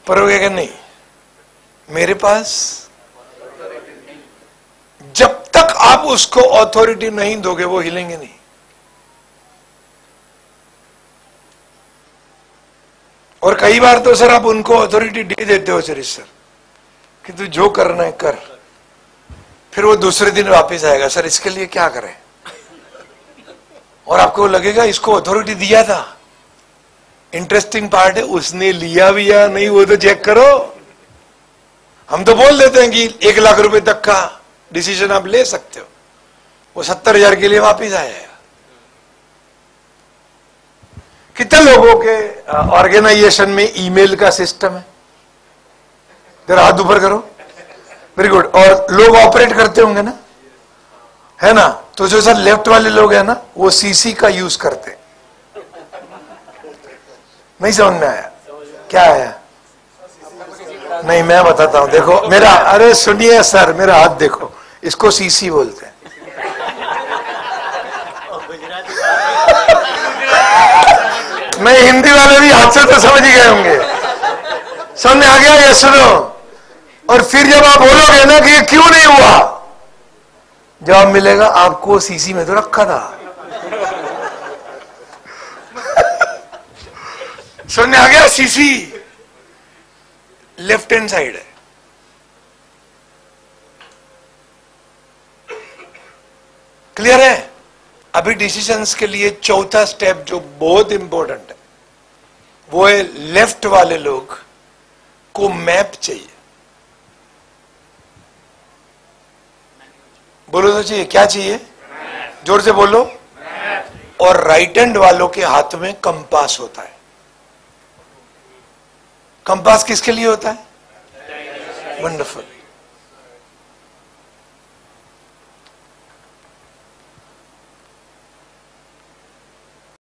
पर वो कहेगा नहीं, मेरे पास, जब तक आप उसको अथॉरिटी नहीं दोगे वो हिलेंगे नहीं। और कई बार तो सर आप उनको अथॉरिटी दे देते हो, सर कि तू जो करना है कर, फिर वो दूसरे दिन वापस आएगा, सर इसके लिए क्या करें, और आपको लगेगा इसको अथॉरिटी दिया था। इंटरेस्टिंग पार्ट है, उसने लिया भी या नहीं वो तो चेक करो। हम तो बोल देते हैं कि 1 लाख रुपए तक का डिसीजन आप ले सकते हो, वो 70,000 के लिए वापिस आएगा। कितने लोगों के ऑर्गेनाइजेशन में ईमेल का सिस्टम है? जरा हाथ ऊपर करो। Very good. और लोग ऑपरेट करते होंगे ना, है ना? तो जो सर लेफ्ट वाले लोग हैं ना, वो सीसी का यूज करते। नहीं समझ में आया? क्या है? नहीं, मैं बताता हूं। देखो मेरा, अरे सुनिए सर, मेरा हाथ देखो, इसको सीसी बोलते हैं। नहीं, हिंदी वाले भी हाथ से तो समझ ही गए होंगे। समझ में आ गया? ये सुनो, और फिर जब आप बोलोगे ना कि ये क्यों नहीं हुआ, जवाब मिलेगा आपको सीसी में तो रखा था। समझ में आ गया? सीसी लेफ्ट हैंड साइड है। क्लियर है? अभी डिसीजंस के लिए चौथा स्टेप जो बहुत इंपॉर्टेंट है वो है लेफ्ट वाले लोग को मैप चाहिए। बोलो तो चाहिए, क्या चाहिए? जोर से बोलो। और राइट हैंड वालों के हाथ में कंपास होता है। कंपास किसके लिए होता है? वंडरफुल.